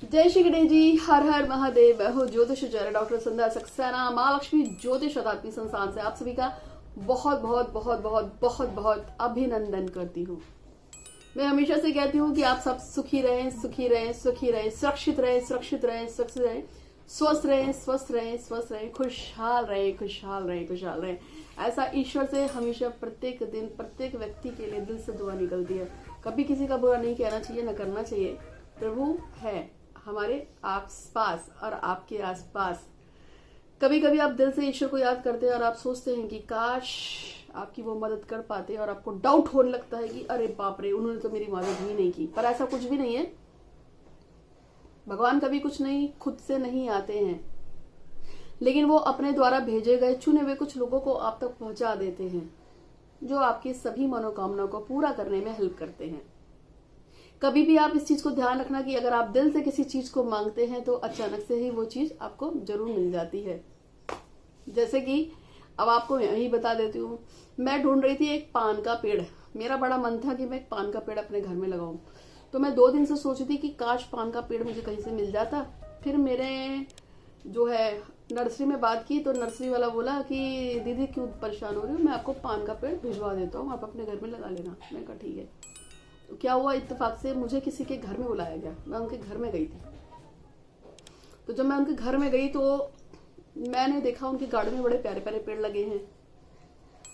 जय श्री गणेश जी। हर हर महादेव। मैं हूँ ज्योतिषाचार्य डॉक्टर संध्या सक्सेना, माँ लक्ष्मी ज्योतिष अध्यात्मिक संस्थान से आप सभी का बहुत बहुत बहुत बहुत बहुत बहुत अभिनंदन करती हूँ। मैं हमेशा से कहती हूँ कि आप सब सुखी रहें, सुखी रहें, सुखी रहें, सुरक्षित रहें, सुरक्षित रहें, सुरक्षित रहें, स्वस्थ रहें, स्वस्थ रहें, स्वस्थ रहें, खुशहाल रहें, खुशहाल रहें, खुशहाल रहें। ऐसा ईश्वर से हमेशा प्रत्येक दिन प्रत्येक व्यक्ति के लिए दिल से दुआ निकलती है। कभी किसी का बुरा नहीं कहना चाहिए, न करना चाहिए। प्रभु है हमारे आसपास और आपके आसपास। कभी कभी आप दिल से ईश्वर को याद करते हैं और आप सोचते हैं कि काश आपकी वो मदद कर पाते, और आपको डाउट होने लगता है कि अरे बाप रे, उन्होंने तो मेरी मदद ही नहीं की। पर ऐसा कुछ भी नहीं है। भगवान कभी कुछ नहीं खुद से नहीं आते हैं, लेकिन वो अपने द्वारा भेजे गए चुने हुए कुछ लोगों को आप तक पहुंचा देते हैं, जो आपकी सभी मनोकामनाओं को पूरा करने में हेल्प करते हैं। कभी भी आप इस चीज को ध्यान रखना कि अगर आप दिल से किसी चीज को मांगते हैं तो अचानक से ही वो चीज आपको जरूर मिल जाती है। जैसे कि अब आपको यही बता देती हूँ, मैं ढूंढ रही थी एक पान का पेड़। मेरा बड़ा मन था कि मैं एक पान का पेड़ अपने घर में लगाऊं। तो मैं 2 दिन से सोची थी कि काश पान का पेड़ मुझे कहीं से मिल जाता। फिर मेरे जो है नर्सरी में बात की तो नर्सरी वाला बोला कि दीदी क्यों परेशान हो रही हो, मैं आपको पान का पेड़ भिजवा देता हूँ, आप अपने घर में लगा लेना। मैंने कहा ठीक है। तो क्या हुआ, इत्तेफाक से मुझे किसी के घर में बुलाया गया। मैं उनके घर में गई थी। तो जब मैं उनके घर में गई तो मैंने देखा उनके गार्डन में बड़े प्यारे प्यारे पेड़ लगे हैं।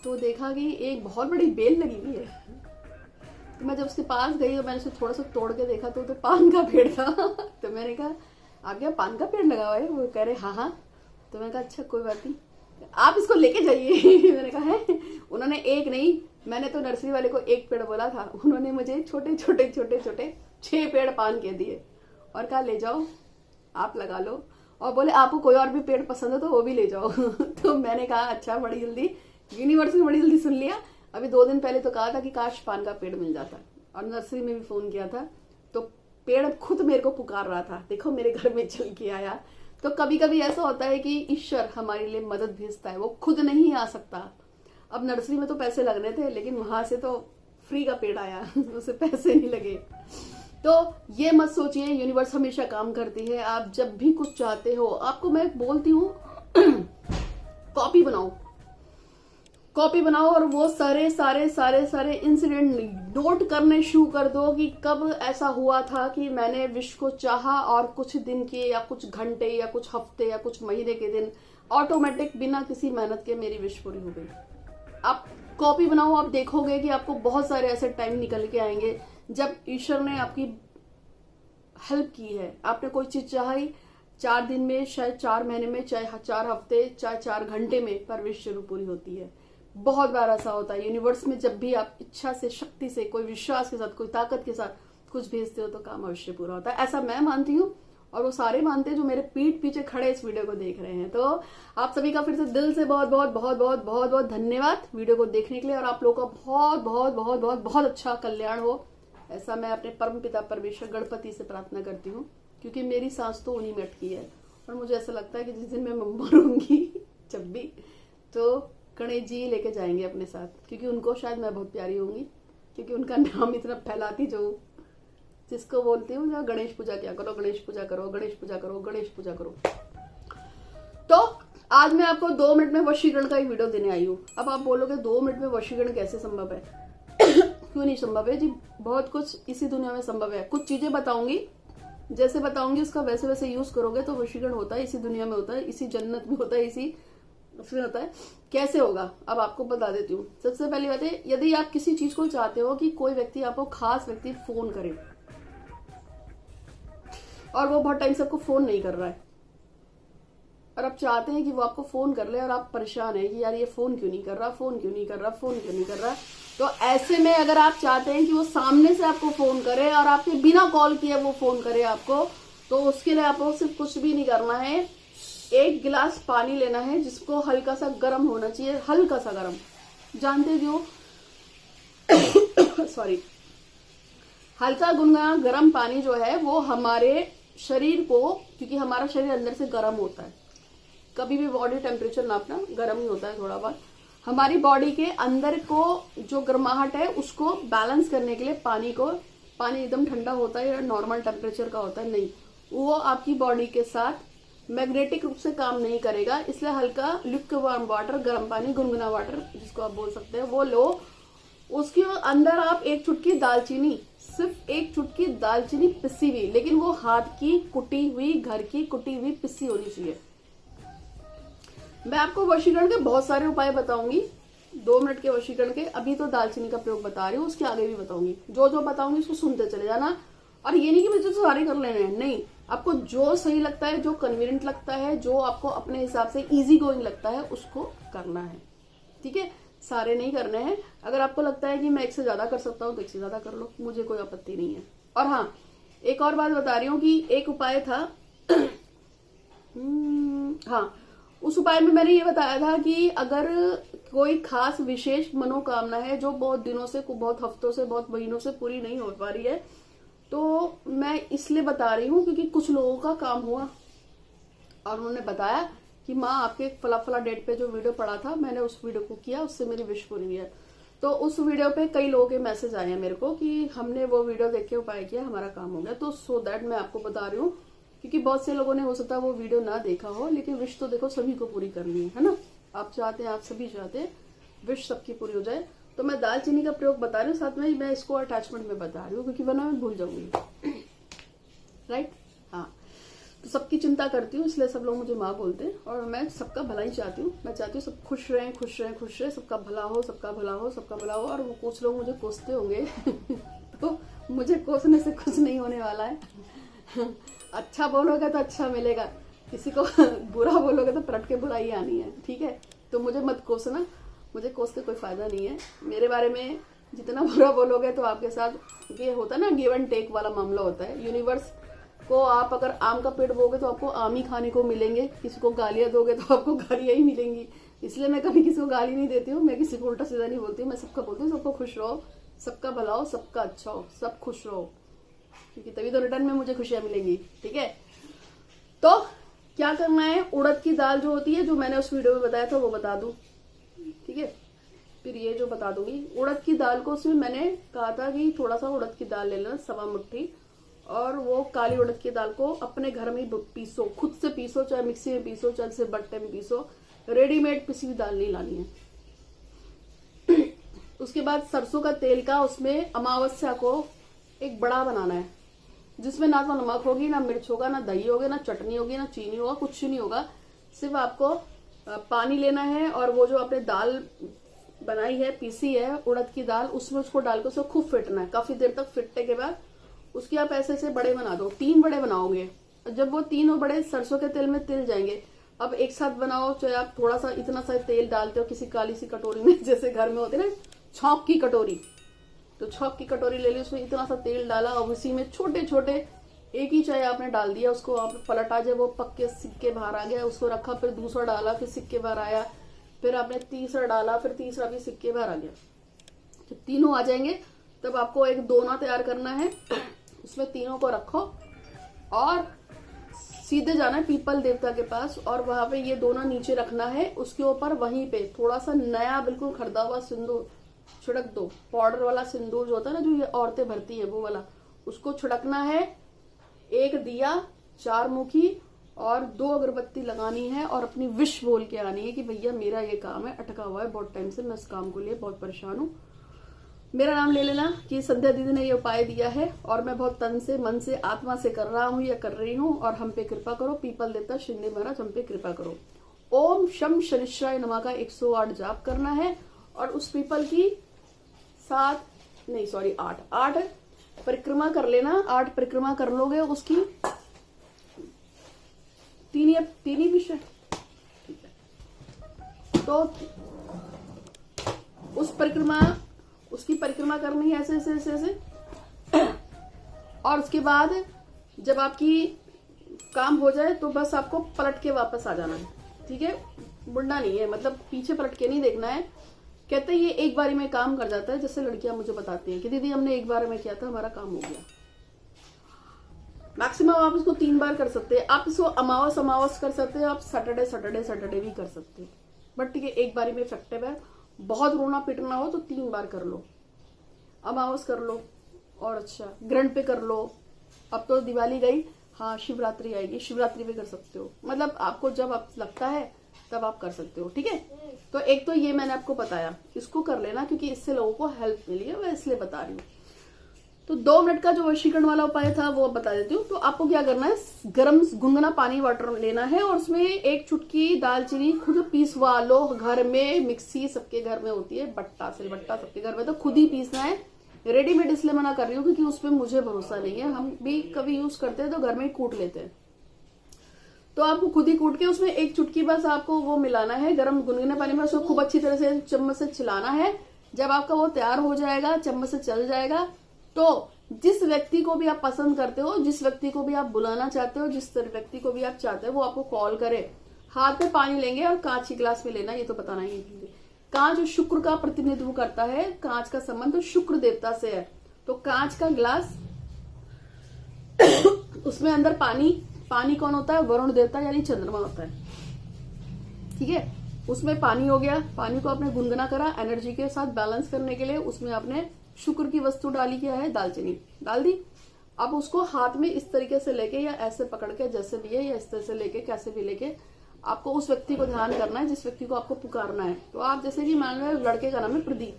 तो देखा कि एक बहुत बड़ी बेल लगी हुई है। तो मैं जब उसके पास गई और मैंने उसे थोड़ा सा तोड़ के देखा तो पान का पेड़ था। तो मैंने कहा आप क्या पान का पेड़ लगा हुआ है? वो कह रहे हाँ हाँ। तो मैंने कहा अच्छा कोई बात नहीं, आप इसको लेके जाइए। मैंने कहा है। उन्होंने एक नहीं, मैंने तो नर्सरी वाले को एक पेड़ बोला था, उन्होंने मुझे छोटे छोटे छोटे छोटे 6 पेड़ पान के दिए और कहा ले जाओ आप लगा लो, और बोले आपको कोई और भी पेड़ पसंद है तो वो भी ले जाओ। तो मैंने कहा अच्छा, बड़ी जल्दी यूनिवर्स में बड़ी जल्दी सुन लिया। अभी 2 दिन पहले तो कहा था कि काश पान का पेड़ मिल जाता, और नर्सरी में भी फोन किया था तो पेड़ खुद मेरे को पुकार रहा था, देखो मेरे घर में चल के आया। तो कभी कभी ऐसा होता है कि ईश्वर हमारे लिए मदद भेजता है, वो खुद नहीं आ सकता। अब नर्सरी में तो पैसे लगने थे, लेकिन वहां से तो फ्री का पेड़ आया। उसे पैसे नहीं लगे। तो ये मत सोचिए, यूनिवर्स हमेशा काम करती है। आप जब भी कुछ चाहते हो, आपको मैं बोलती हूँ कॉपी बनाओ, कॉपी बनाओ और वो सारे सारे सारे सारे इंसिडेंट नोट करने शुरू कर दो कि कब ऐसा हुआ था कि मैंने विश को चाहा और कुछ दिन के या कुछ घंटे या कुछ हफ्ते या कुछ महीने के दिन ऑटोमेटिक बिना किसी मेहनत के मेरी विश पूरी हो गई। आप कॉपी बनाओ, आप देखोगे कि आपको बहुत सारे ऐसे टाइम निकल के आएंगे जब ईश्वर ने आपकी हेल्प की है। आपने कोई चीज चाही 4 दिन में, शायद 4 महीने में, चाहे 4 हफ्ते, चाहे 4 घंटे में, पर विश जरूर पूरी होती है। बहुत बार ऐसा होता है यूनिवर्स में, जब भी आप इच्छा से, शक्ति से, कोई विश्वास के साथ, कोई ताकत के साथ कुछ भेजते हो तो काम अवश्य पूरा होता है। ऐसा मैं मानती हूँ और वो सारे मानते हैं जो मेरे पीठ पीछे खड़े इस वीडियो को देख रहे हैं। तो आप सभी का फिर से दिल से बहुत बहुत बहुत बहुत बहुत बहुत धन्यवाद वीडियो को देखने के लिए, और आप लोगों का बहुत बहुत बहुत बहुत बहुत अच्छा कल्याण हो, ऐसा मैं अपने परम पिता परमेश्वर गणपति से प्रार्थना करती हूँ। क्योंकि मेरी सांस तो उन्हीं में अटकी है, और मुझे ऐसा लगता है कि जिस दिन मैं मरूंगी जब भी, तो गणेश जी लेके जाएंगे अपने साथ, क्योंकि उनको शायद मैं बहुत प्यारी होंगी, क्योंकि उनका नाम इतना फैलाती, जो जिसको बोलती हूँ जो गणेश पूजा क्या करो, गणेश पूजा करो, गणेश पूजा करो, गणेश पूजा करो। तो आज मैं आपको 2 मिनट में वशीकरण का एक वीडियो देने आई हूँ। अब आप बोलोगे 2 मिनट में वशीकरण कैसे संभव है? क्यों नहीं संभव है जी, बहुत कुछ इसी दुनिया में संभव है। कुछ चीजें बताऊंगी, जैसे बताऊंगी उसका वैसे वैसे यूज करोगे तो वशीकरण होता है, इसी दुनिया में होता है, इसी जन्नत में होता है, इसी उसमें होता है। कैसे होगा अब आपको बता देती हूँ। सबसे पहली बात है, यदि आप किसी चीज को चाहते हो कि कोई व्यक्ति आपको, खास व्यक्ति फोन करे, और वो बहुत टाइम से आपको फोन नहीं कर रहा है, और आप चाहते हैं कि वो आपको फोन कर ले, और आप परेशान हैं कि यार ये फोन क्यों नहीं कर रहा, फोन क्यों नहीं कर रहा, फोन क्यों नहीं कर रहा। तो ऐसे में अगर आप चाहते हैं कि वो सामने से आपको फोन करे और आपके बिना कॉल किए वो फोन करे आपको, तो उसके लिए आपको सिर्फ कुछ भी नहीं करना है। 1 गिलास पानी लेना है, जिसको हल्का सा गर्म होना चाहिए, हल्का सा गर्म, जानते जो सॉरी, हल्का गुनगुना गर्म पानी जो है वो हमारे शरीर को, क्योंकि हमारा शरीर अंदर से गर्म होता है, कभी भी बॉडी टेम्परेचर नापना, गर्म ही होता है थोड़ा बहुत। हमारी बॉडी के अंदर को जो गर्माहट है उसको बैलेंस करने के लिए पानी एकदम ठंडा होता है या नॉर्मल टेम्परेचर का होता है, नहीं, वो आपकी बॉडी के साथ मैग्नेटिक रूप से काम नहीं करेगा। इसलिए हल्का ल्यूकवार्म वाटर, गर्म पानी, गुनगुना वाटर जिसको आप बोल सकते हैं, वो लो। उसके अंदर आप एक चुटकी दालचीनी, सिर्फ एक चुटकी दालचीनी पिसी हुई, लेकिन वो हाथ की कुटी हुई, घर की कुटी हुई पिसी होनी चाहिए। मैं आपको वशीकरण के बहुत सारे उपाय बताऊंगी, 2 मिनट के वशीकरण के। अभी तो दालचीनी का प्रयोग बता रही हूँ, उसके आगे भी बताऊंगी। जो जो बताऊंगी उसको सुनते चले जाना, और ये नहीं कि मुझे तो सारे कर लेने हैं, नहीं। आपको जो सही लगता है, जो कन्वीनियंट लगता है, जो आपको अपने हिसाब से इजी गोइंग लगता है, उसको करना है, ठीक है। सारे नहीं करने हैं। अगर आपको लगता है कि मैं एक से ज्यादा कर सकता हूँ तो एक से ज्यादा कर लो, मुझे कोई आपत्ति नहीं है। और हाँ, एक और बात बता रही हूँ कि एक उपाय था हाँ, उस उपाय में मैंने ये बताया था कि अगर कोई खास विशेष मनोकामना है जो बहुत दिनों से, बहुत हफ्तों से, बहुत महीनों से पूरी नहीं हो पा रही है, तो मैं इसलिए बता रही हूँ क्योंकि कुछ लोगों का काम हुआ और उन्होंने बताया कि माँ आपके फला फला डेट पे जो वीडियो पड़ा था, मैंने उस वीडियो को किया, उससे मेरी विश पूरी हुई है। तो उस वीडियो पे कई लोगों के मैसेज आए हैं मेरे को कि हमने वो वीडियो देख के उपाय किया, हमारा काम हो गया। तो सो दैट मैं आपको बता रही हूँ, क्योंकि बहुत से लोगों ने हो सकता है वो वीडियो ना देखा हो, लेकिन विश तो देखो सभी को पूरी करनी है ना। आप चाहते हैं, आप सभी चाहते हैं विश सबकी पूरी हो जाए। तो मैं दालचीनी का प्रयोग बता रही हूँ, साथ में मैं इसको अटैचमेंट में बता रही हूँ, क्योंकि वरना मैं भूल जाऊंगी राइट। हाँ, तो सबकी चिंता करती हूँ, इसलिए सब लोग मुझे माँ बोलते हैं, और मैं सबका भला ही चाहती हूँ। मैं चाहती हूँ सब खुश रहें, खुश रहें, खुश रहें, सबका भला हो, सबका भला हो, सबका भला हो। और वो कुछ लोग मुझे कोसते होंगे तो मुझे कोसने से कुछ नहीं होने वाला है अच्छा बोलोगे तो अच्छा मिलेगा, किसी को बुरा बोलोगे तो पलट के बुराई आनी है, ठीक है। तो मुझे मत कोसना, मुझे कोस के कोई फायदा नहीं है। मेरे बारे में जितना बुरा बोलोगे तो आपके साथ ये होता है ना, गिव एंड टेक वाला मामला होता है। यूनिवर्स को आप अगर आम का पेड़ बोगे तो आपको आम ही खाने को मिलेंगे, किसी को गालियां दोगे तो आपको गालियां ही मिलेंगी। इसलिए मैं कभी किसी को गाली नहीं देती हूँ, मैं किसी को उल्टा सीधा नहीं बोलती हूँ। मैं सबका बोलती हूँ सबको खुश रहो, सबका भला हो, सबका अच्छा हो, सब खुश रहो, क्योंकि तभी तो रिटर्न में मुझे खुशियां मिलेंगी, ठीक है। तो क्या करना है, उड़द की दाल जो होती है, जो मैंने उस वीडियो में बताया था वो बता दूं, ठीक है। फिर ये जो बता दूंगी, उड़द की दाल को, उसमें मैंने कहा था कि थोड़ा सा उड़द की दाल ले लेना, 1.25 मुट्ठी, और वो काली उड़द की दाल को अपने घर में पीसो, खुद से पीसो, चाहे मिक्सी में पीसो, चाहे से बट्टे में पीसो, रेडीमेड पिसी हुई दाल नहीं लानी है उसके बाद सरसों का तेल का, उसमें अमावस्या को एक बड़ा बनाना है, जिसमें ना तो नमक होगी, ना मिर्च होगा, ना दही होगी, ना चटनी होगी, ना चीनी होगा, कुछ नहीं होगा। सिर्फ आपको पानी लेना है, और वो जो आपने दाल बनाई है, पीसी है उड़द की दाल, उसमें उसको डाल के उसको खूब फिटना है। काफी देर तक फिटने के बाद उसके आप ऐसे ऐसे बड़े बना दो, 3 बड़े बनाओगे। जब वो तीनों बड़े सरसों के तेल में तिल जाएंगे, अब एक साथ बनाओ, चाहे आप थोड़ा सा इतना सा तेल डालते हो किसी काली सी कटोरी में, जैसे घर में होती है ना छौंक की कटोरी, तो छौंक की कटोरी ले ली, उसमें इतना सा तेल डाला, और उसी में छोटे छोटे एक ही चाय आपने डाल दिया, उसको आप पलटा, जब वो पक के सिक्के बाहर आ गया, उसको रखा, फिर दूसरा डाला, फिर सिक्के बाहर आया, फिर आपने तीसरा डाला, फिर तीसरा भी सिक्के बाहर आ गया। जब तीनों आ जाएंगे तब आपको एक दोना तैयार करना है, उसमें तीनों को रखो और सीधे जाना है पीपल देवता के पास, और वहां पे ये दोना नीचे रखना है। उसके ऊपर वहीं पे थोड़ा सा नया बिल्कुल खरीदा हुआ सिंदूर छिड़क दो, पाउडर वाला सिंदूर जो होता है ना, जो ये औरतें भरती है वो वाला, उसको छिड़कना है। एक दिया, 4 मुखी और 2 अगरबत्ती लगानी है, और अपनी विश बोल के आनी है कि भैया मेरा ये काम है, अटका हुआ है बहुत टाइम से, मैं इस काम को लिए बहुत परेशान हूँ, मेरा नाम ले लेना कि संध्या दीदी ने ये उपाय दिया है, और मैं बहुत तन से, मन से, आत्मा से कर रहा हूँ या कर रही हूँ, और हम पे कृपा करो। पीपल देवता शिंदे महाराज हम पे कृपा करो। ओम शम शनिश्चराय नमः का 108 जाप करना है, और उस पीपल की 8 परिक्रमा कर लेना। 8 परिक्रमा कर लोगे उसकी, 3 ही विषय, ठीक है। तो उसकी परिक्रमा करनी है ऐसे ऐसे ऐसे ऐसे, और उसके बाद जब आपकी काम हो जाए तो बस आपको पलट के वापस आ जाना है, ठीक है। मुड़ना नहीं है, मतलब पीछे पलट के नहीं देखना है। कहते हैं ये एक बारी में काम कर जाता है, जैसे लड़कियां मुझे बताती हैं कि दीदी हमने एक बार में किया था, हमारा काम हो गया। मैक्सिमम आप इसको 3 बार कर सकते हैं। आप इसको अमावस कर सकते हैं, आप सैटरडे भी कर सकते हैं, बट ठीक है एक बारी में इफेक्टिव है। बहुत रोना पिटना हो तो 3 बार कर लो, अमावस कर लो, और अच्छा ग्रहण पे कर लो। अब तो दिवाली गई, हाँ, शिवरात्रि आएगी, शिवरात्रि पे कर सकते हो, मतलब आपको जब आप लगता है तब आप कर सकते हो, ठीक है। तो एक तो ये मैंने आपको बताया, इसको कर लेना क्योंकि इससे लोगों को हेल्प मिली है, मैं इसलिए बता रही हूँ। तो 2 मिनट का जो वशीकरण वाला उपाय था वो बता देती हूँ। तो आपको क्या करना है, गर्म गुनगुना पानी वाटर लेना है और उसमें 1 चुटकी दालचीनी खुद पीसवा लो। घर में मिक्सी सबके घर में होती है, बट्टा सिलबट्टा सबके घर में, तो खुद ही पीसना है। रेडीमेड इसलिए मना कर रही हूँ क्योंकि उसमें मुझे भरोसा नहीं है, हम भी कभी यूज करते हैं तो घर में ही कूट लेते हैं। तो आपको खुद ही कूट के उसमें 1 चुटकी बस आपको वो मिलाना है गर्म गुनगुने पानी में, उसको खूब अच्छी तरह से चम्मच से चलाना है। जब आपका वो तैयार हो जाएगा, चम्मच से चल जाएगा, तो जिस व्यक्ति को भी आप पसंद करते हो, जिस व्यक्ति को भी आप बुलाना चाहते हो, जिस व्यक्ति को भी आप चाहते हो वो आपको कॉल करे। हाथ में पानी लेंगे और कांच की गिलास में लेना, ये तो बताना ही है। कांच शुक्र का प्रतिनिधित्व करता है, कांच का संबंध तो शुक्र देवता से है। तो कांच का गिलास उसमें अंदर पानी कौन होता है, वरुण देवता यानी चंद्रमा होता है, ठीक है। उसमें पानी हो गया, पानी को आपने गुनगुना करा एनर्जी के साथ बैलेंस करने के लिए। उसमें आपने शुक्र की वस्तु डाली, क्या है, दालचीनी डाल दी। अब उसको हाथ में इस तरीके से लेके या ऐसे पकड़ के, जैसे भी है, या इस तरह से लेके, कैसे भी लेके, आपको उस व्यक्ति को ध्यान करना है जिस व्यक्ति को आपको पुकारना है। तो आप जैसे कि मान लो लड़के का नाम है प्रदीप,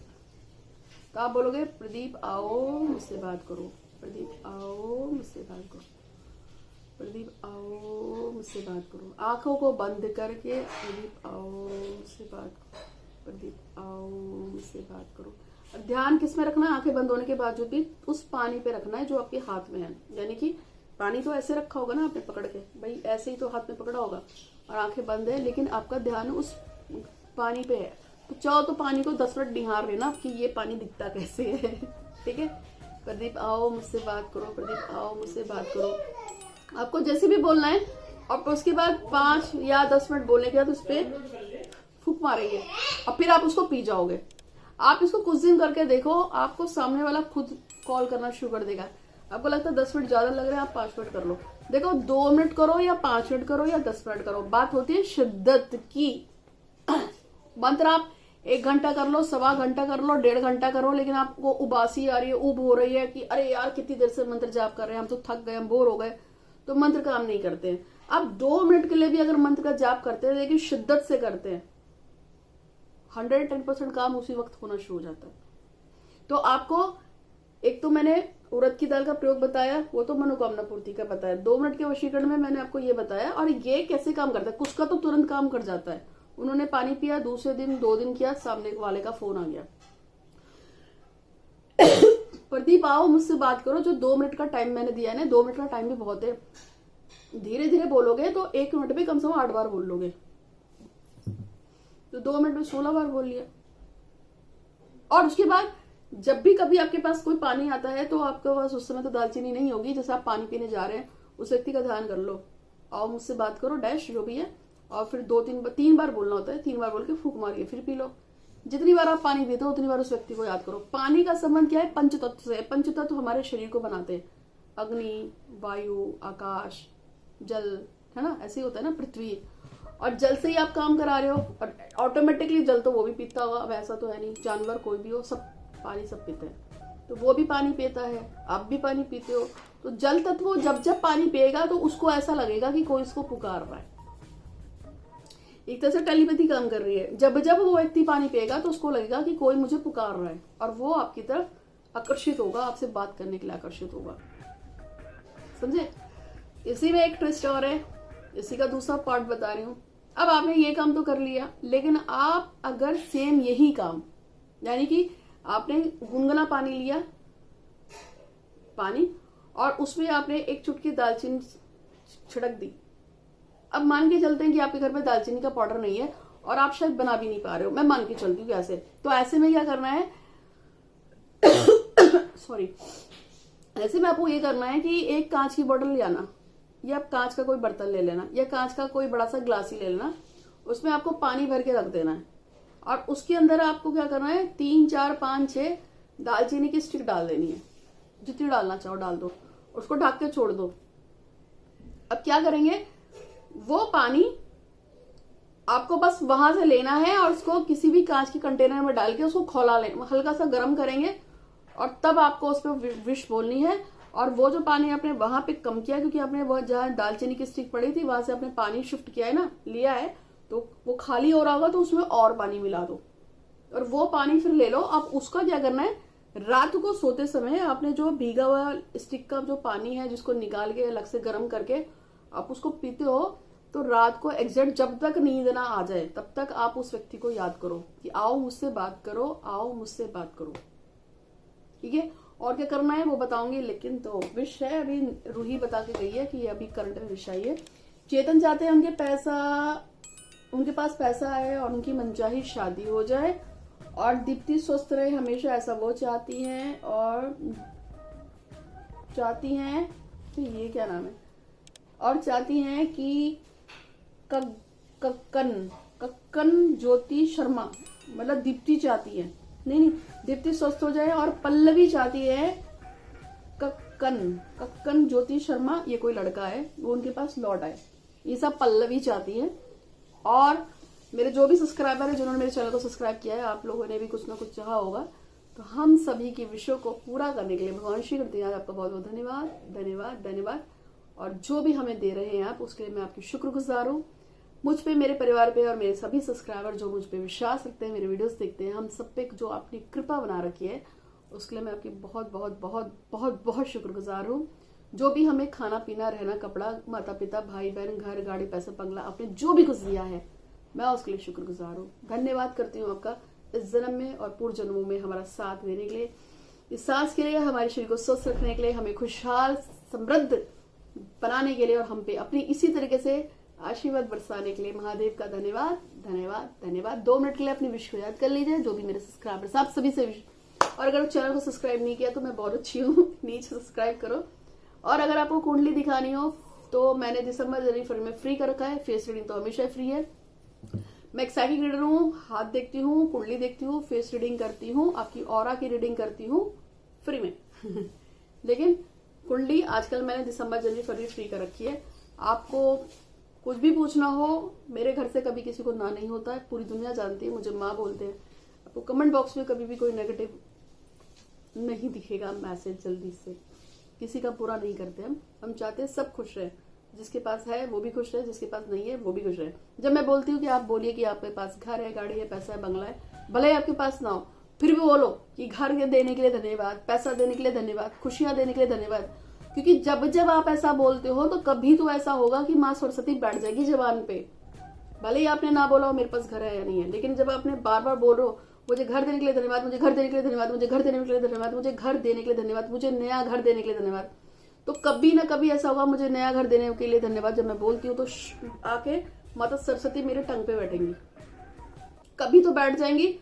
तो आप बोलोगे प्रदीप आओ मुझसे बात करो, प्रदीप आओ मुझसे बात करो, प्रदीप आओ मुझसे बात करो। आंखों को बंद करके प्रदीप आओ मुझसे बात करो, प्रदीप आओ मुझसे बात करो। ध्यान किस में रखना है, आंखें बंद होने के बावजूद भी उस पानी पे रखना है जो आपके हाथ में है। यानी कि पानी तो ऐसे रखा होगा ना आपने पकड़ के, भाई ऐसे ही तो हाथ में पकड़ा होगा और आंखें बंद है, लेकिन आपका ध्यान उस पानी पे है। तो चाहो तो पानी को 10 मिनट निहार लेना कि ये पानी दिखता कैसे है, ठीक है। प्रदीप आओ मुझसे बात करो, प्रदीप आओ मुझसे बात करो। आपको जैसे भी बोलना है और उसके बाद 5 या 10 मिनट बोलने के बाद उस पर फूंक मारेंगे और फिर आप उसको पी जाओगे। आप इसको कुछ दिन करके देखो, आपको सामने वाला खुद कॉल करना शुरू कर देगा। आपको लगता है 10 मिनट ज्यादा लग रहे हैं, आप 5 मिनट कर लो। देखो 2 मिनट करो या 5 मिनट करो या 10 मिनट करो, बात होती है शिद्दत की। मंत्र आप 1 घंटा कर लो, 1.25 घंटा कर लो, 1.5 घंटा करो, लेकिन आपको उबासी आ रही है, उब हो रही है कि अरे यार कितनी देर से मंत्र जाप कर रहे हैं, हम तो थक गए, हम बोर हो गए, तो मंत्र काम नहीं करते हैं। आप 2 मिनट के लिए भी अगर मंत्र का जाप करते हैं, लेकिन शिद्दत से करते हैं, 110% काम उसी वक्त होना शुरू हो जाता है। तो आपको एक तो मैंने उड़द की दाल का प्रयोग बताया, वो तो मनोकामना पूर्ति का बताया। 2 मिनट के वशीकरण में मैंने आपको ये बताया, और ये कैसे काम करता है। कुछ का तो तुरंत काम कर जाता है, उन्होंने पानी पिया, दूसरे दिन 2 दिन किया, सामने वाले का फोन आ गया, प्रदीप आओ मुझसे बात करो। जो 2 मिनट का टाइम मैंने दिया है ना, 2 मिनट का टाइम भी बहुत है, धीरे धीरे बोलोगे तो 1 मिनट में कम से कम 8 बार बोल लोगे, तो 2 मिनट में 16 बार बोल लिया। और उसके बाद जब भी कभी आपके पास कोई पानी आता है, तो आपके पास उस समय तो दालचीनी नहीं होगी, जैसे आप पानी पीने जा रहे हैं, उस व्यक्ति का ध्यान कर लो, आओ मुझसे बात करो डैश जो भी है, और फिर 3 बार बोलना होता है, 3 बार बोल के फूंक मारिए, फिर पी लो। जितनी बार आप पानी पीते हो उतनी बार उस व्यक्ति को याद करो। पानी का संबंध क्या है, पंचतत्व से। पंचतत्व हमारे शरीर को बनाते हैं, अग्नि, वायु, आकाश, जल, है ना, ऐसे ही होता है ना, पृथ्वी। और जल से ही आप काम करा रहे हो, और ऑटोमेटिकली जल तो वो भी पीता होगा, अब ऐसा तो है नहीं, जानवर कोई भी हो सब पानी सब पीते हैं, तो वो भी पानी पीता है, आप भी पानी पीते हो। तो जल तत्व जब जब पानी पिएगा तो उसको ऐसा लगेगा कि कोई इसको पुकार रहा है, एक तरह से टेलीपैथी काम कर रही है। जब जब वो व्यक्ति पानी पिएगा तो उसको लगेगा कि कोई मुझे पुकार रहा है, और वो आपकी तरफ आकर्षित होगा, आपसे बात करने के लिए आकर्षित होगा, समझे। इसी में एक ट्विस्ट और है, इसी का दूसरा पार्ट बता रही हूँ। अब आपने ये काम तो कर लिया, लेकिन आप अगर सेम यही काम, यानी कि आपने गुनगुना पानी लिया, पानी, और उसमें आपने 1 चुटकी दालचीनी छिड़क दी। अब मान के चलते हैं कि आपके घर में दालचीनी का पाउडर नहीं है और आप शायद बना भी नहीं पा रहे हो, मैं मान के चलती हूँ कैसे। तो ऐसे में क्या करना है सॉरी, ऐसे में आपको ये करना है कि एक कांच की बोतल ले आना, या आप कांच का कोई बर्तन ले लेना, या कांच का कोई बड़ा सा ग्लास ही ले लेना, उसमें आपको पानी भर के रख देना है, और उसके अंदर आपको क्या करना है, 3, 4, 5, 6 दालचीनी की स्टिक डाल देनी है, जितनी डालना चाहो डाल दो, उसको ढक के छोड़ दो। अब क्या करेंगे, वो पानी आपको बस वहां से लेना है और उसको किसी भी कांच के कंटेनर में डाल के उसको खौला लेना, हल्का सा गर्म करेंगे, और तब आपको उस पर विश बोलनी है, और वो जो पानी आपने वहां पे कम किया, क्योंकि आपने वो जहाँ दालचीनी की स्टिक पड़ी थी वहां से आपने पानी शिफ्ट किया है ना, लिया है, तो वो खाली हो रहा होगा, तो उसमें और पानी मिला दो और वो पानी फिर ले लो। अब उसका क्या करना है, रात को सोते समय आपने जो भीगा हुआ स्टिक का जो पानी है जिसको निकाल के अलग से गर्म करके आप उसको पीते हो, तो रात को एग्जैक्ट जब तक नींद ना आ जाए तब तक आप उस व्यक्ति को याद करो कि आओ मुझसे बात करो, आओ मुझसे बात करो। ठीक है, और क्या करना है वो बताऊंगी, लेकिन तो विश है अभी रूही बता के गई है कि ये अभी करंट में विषय है। चेतन चाहते हैं उनके पास पैसा आए और उनकी मनचाही शादी हो जाए, और दीप्ति स्वस्थ रहे हमेशा, ऐसा वो चाहती हैं। और चाहती हैं तो ये क्या नाम है, और चाहती हैं कि कक्कन ज्योति शर्मा, मतलब दीप्ति चाहती है, नहीं दीप्ति स्वस्थ हो जाए। और पल्लवी चाहती है कक्कन ज्योति शर्मा, ये कोई लड़का है वो उनके पास लौट आए, ये सब पल्लवी चाहती है। और मेरे जो भी सब्सक्राइबर है जिन्होंने मेरे चैनल को सब्सक्राइब किया है, आप लोगों ने भी कुछ ना कुछ चाहा होगा, तो हम सभी की विषयों को पूरा करने के लिए भगवान श्री करती है आपका बहुत बहुत धन्यवाद धन्यवाद धन्यवाद। और जो भी हमें दे रहे हैं आप, उसके लिए मैं आपकी शुक्रगुजार हूँ, मुझ पे, मेरे परिवार पे और मेरे सभी सब्सक्राइबर जो मुझ पे विश्वास रखते हैं, मेरे वीडियोस देखते हैं, हम सब पे जो आपने कृपा बना रखी है, उसके लिए मैं आपकी बहुत बहुत बहुत बहुत बहुत शुक्रगुजार हूँ। जो भी हमें खाना पीना रहना कपड़ा, माता पिता भाई बहन घर गाड़ी पैसा बंगला, आपने जो भी कुछ दिया है, मैं उसके लिए शुक्रगुजार हूँ। धन्यवाद करती हूँ आपका इस जन्म में और पूर्व जन्मों में हमारा साथ देने के लिए, इस सांस के लिए, हमारे शरीर को स्वस्थ रखने के लिए, हमें खुशहाल समृद्ध बनाने के लिए और हम पे अपनी इसी तरीके से आशीर्वाद बरसाने के लिए महादेव का धन्यवाद धन्यवाद धन्यवाद। 2 मिनट के लिए अपनी विश को याद कर लीजिए, जो भी मेरे सब्सक्राइबर्स आप सभी से विश। और अगर चैनल को सब्सक्राइब नहीं किया तो मैं बहुत अच्छी हूँ, नीचे सब्सक्राइब करो। और अगर आपको कुंडली दिखानी हो तो मैंने दिसंबर जनवरी फरवरी में फ्री कर रखा है, फेस रीडिंग तो हमेशा फ्री है। मैं एक साइकिक रीडर हूँ, हाथ देखती हूँ, कुंडली देखती हूँ, फेस रीडिंग करती हूँ, आपकी ऑरा की रीडिंग करती हूँ फ्री में लेकिन कुंडली आजकल मैंने दिसंबर जनवरी फरवरी फ्री कर रखी है। आपको कुछ भी पूछना हो, मेरे घर से कभी किसी को ना नहीं होता है, पूरी दुनिया जानती है, मुझे माँ बोलते हैं। आपको कमेंट बॉक्स में कभी भी कोई नेगेटिव नहीं दिखेगा मैसेज, जल्दी से किसी का बुरा नहीं करते हम चाहते हैं सब खुश रहे, जिसके पास है वो भी खुश रहे, जिसके पास नहीं है वो भी खुश रहे। जब मैं बोलती हूँ कि आप बोलिए कि आपके पास घर है, गाड़ी है, पैसा है, बंगला है, भले ही आपके पास ना हो, फिर भी बोलो कि घर देने के लिए धन्यवाद, पैसा देने के लिए धन्यवाद, खुशियां देने के लिए धन्यवाद। क्योंकि जब जब आप ऐसा बोलते हो तो कभी तो ऐसा होगा कि माँ सरस्वती बैठ जाएगी जबान पे। भले ही आपने ना बोला हो मेरे पास घर है या नहीं है, लेकिन जब आपने बार बार बोल रहे हो मुझे घर देने के लिए धन्यवाद, मुझे घर देने के लिए धन्यवाद, मुझे घर देने के लिए धन्यवाद, मुझे घर देने के लिए धन्यवाद, मुझे नया घर देने के लिए धन्यवाद, तो कभी ना कभी ऐसा होगा मुझे नया घर देने के लिए धन्यवाद जब मैं बोलती हूँ तो आके माता सरस्वती मेरे टंग पे बैठेंगी, कभी तो बैठ जाएंगी,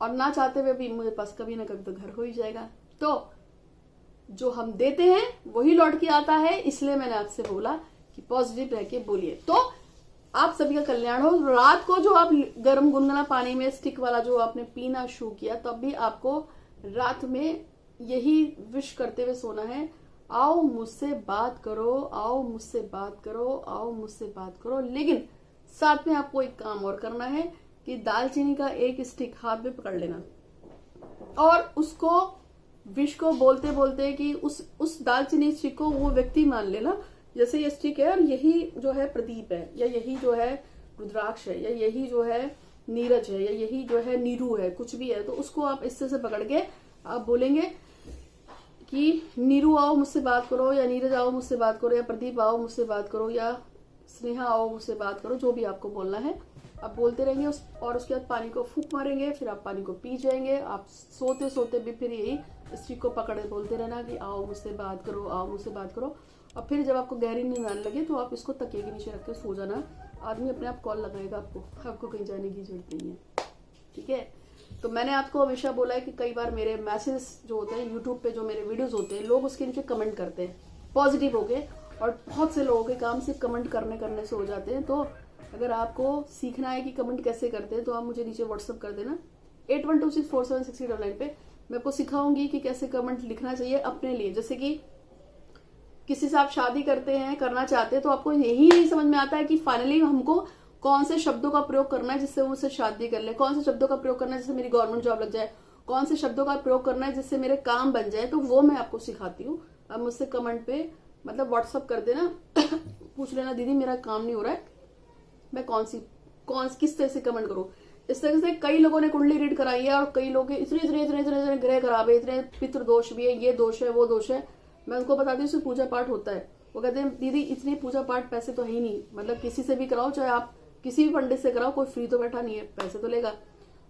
और ना चाहते हुए भी मेरे पास कभी ना कभी तो घर हो ही जाएगा। तो जो हम देते हैं वही लौट के आता है, इसलिए मैंने आपसे बोला कि पॉजिटिव रह के बोलिए, तो आप सभी का कल्याण हो। रात को जो आप गर्म गुनगुना पानी में स्टिक वाला जो आपने पीना शुरू किया, तब भी आपको रात में यही विश करते हुए सोना है, आओ मुझसे बात करो, आओ मुझसे बात करो, आओ मुझसे बात करो। लेकिन साथ में आपको एक काम और करना है कि दालचीनी का एक स्टिक हाथ में पकड़ लेना और उसको विश को बोलते बोलते कि उस दालचीनी स्टिक को वो व्यक्ति मान लेना, जैसे ये स्टिक है और यही जो है प्रदीप है, या यही जो है रुद्राक्ष है, या यही जो है नीरज है, या यही जो है नीरू है, कुछ भी है, तो उसको आप इससे से पकड़ के आप बोलेंगे कि नीरू आओ मुझसे बात करो, या नीरज आओ मुझसे बात करो, या प्रदीप आओ मुझसे बात करो, या स्नेहा आओ मुझसे बात करो, जो भी आपको बोलना है आप बोलते रहेंगे। और उसके बाद पानी को फूंक मारेंगे, फिर आप पानी को पी जाएंगे। आप सोते सोते भी फिर यही स्टिक को पकड़े बोलते रहना कि आओ मुझसे बात करो, आओ मुझसे बात करो। और फिर जब आपको गहरी नींद आने लगे तो आप इसको तकिए के नीचे रख के सो जाना, आदमी अपने आप कॉल लगाएगा आपको कहीं जाने की जरूरत नहीं है, ठीक है। तो मैंने आपको हमेशा बोला है कि कई बार मेरे मैसेज जो होते हैं यूट्यूब पे, जो मेरे वीडियोस होते हैं, लोग उसके नीचे कमेंट करते हैं पॉजिटिव होके, और बहुत से लोगों के काम सिर्फ कमेंट करने से हो जाते हैं। तो अगर आपको सीखना है कि कमेंट कैसे करते हैं तो आप मुझे नीचे व्हाट्सअप कर देना 8126476399 पे। मैं आपको सिखाऊंगी कि कैसे कमेंट लिखना चाहिए अपने लिए। जैसे कि किसी से आप शादी करते हैं, करना चाहते हैं, तो आपको यही नहीं समझ में आता है कि फाइनली हमको कौन से शब्दों का प्रयोग करना है जिससे वो मुझसे शादी कर ले, कौन से शब्दों का प्रयोग करना है जिससे मेरी गवर्नमेंट जॉब लग जाए, कौन से शब्दों का प्रयोग करना है जिससे मेरे काम बन जाए, तो वो मैं आपको सिखाती हूँ। अब मुझसे कमेंट पे मतलब व्हाट्सअप कर देना पूछ लेना दीदी मेरा काम नहीं हो रहा है, मैं किस तरह से कमेंट करूं। इस तरह से कई लोगों ने कुंडली रीड कराई है और कई लोग इतने इतने इतने इतने इतने ग्रह खराब है, इतने पितृ दोष भी है, ये दोष है वो दोष है। मैं उनको बताती हूँ इसमें पूजा पाठ होता है। वो कहते हैं दीदी इतनी पूजा पाठ पैसे तो है ही नहीं, मतलब किसी से भी कराओ, चाहे आप किसी भी पंडित से कराओ, कोई फ्री तो बैठा नहीं है, पैसे तो लेगा।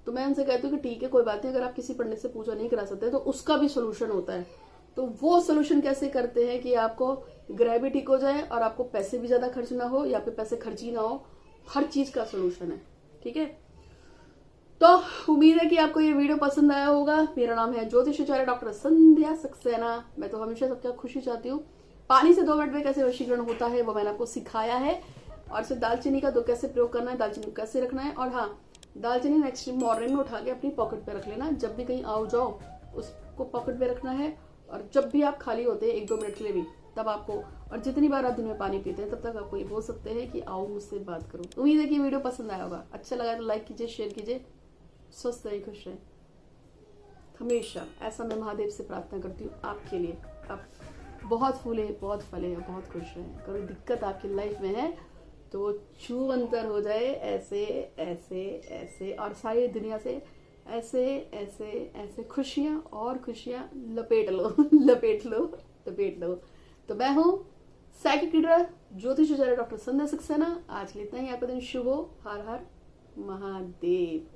तो मैं उनसे कहती हूँ कि ठीक है कोई बात नहीं, अगर आप किसी पंडित से पूजा नहीं करा सकते तो उसका भी सोल्यूशन होता है। तो वो सोल्यूशन कैसे करते हैं कि आपको ग्रह भी ठीक हो जाए और आपको पैसे भी ज्यादा खर्च ना हो या फिर पैसे खर्च ही ना हो, हर चीज का सोल्यूशन है। ठीक है, तो उम्मीद है कि आपको ये वीडियो पसंद आया होगा। मेरा नाम है ज्योतिषाचार्य डॉक्टर संध्या सक्सेना। मैं तो हमेशा सबका खुशी चाहती हूँ। पानी से 2 मिनट में कैसे वशीकरण होता है वो मैंने आपको सिखाया है, और सिर्फ दालचीनी का तो कैसे प्रयोग करना है, दालचीनी को कैसे रखना है। और हाँ, दालचीनी नेक्स्ट मॉर्निंग में उठा के अपनी पॉकेट पे रख लेना, जब भी कहीं आओ जाओ उसको पॉकेट पे रखना है। और जब भी आप खाली होते हैं 1-2 मिनट के लिए भी, तब आपको, और जितनी बार आप दिन में पानी पीते हैं तब तक आपको ये बोल सकते हैं कि आओ मुझसे बात करो। उम्मीद है कि वीडियो पसंद आया होगा। अच्छा लगा तो लाइक कीजिए, शेयर कीजिए। स्वस्थ रहिए, खुश रहें हमेशा, ऐसा मैं महादेव से प्रार्थना करती हूँ आपके लिए। आप बहुत फूले, बहुत फले, बहुत खुश रहें। कोई दिक्कत आपकी लाइफ में है तो छू अंतर हो जाए, ऐसे ऐसे ऐसे, और सारी दुनिया से ऐसे ऐसे ऐसे खुशियां और खुशियां लपेट लो लपेट लो लपेट लो। तो मैं हूँ साइकिक रीडर ज्योतिषाचार्य डॉक्टर संध्या सक्सेना। आज के लिए इतना ही। आपका दिन शुभ हो। हर हर महादेव।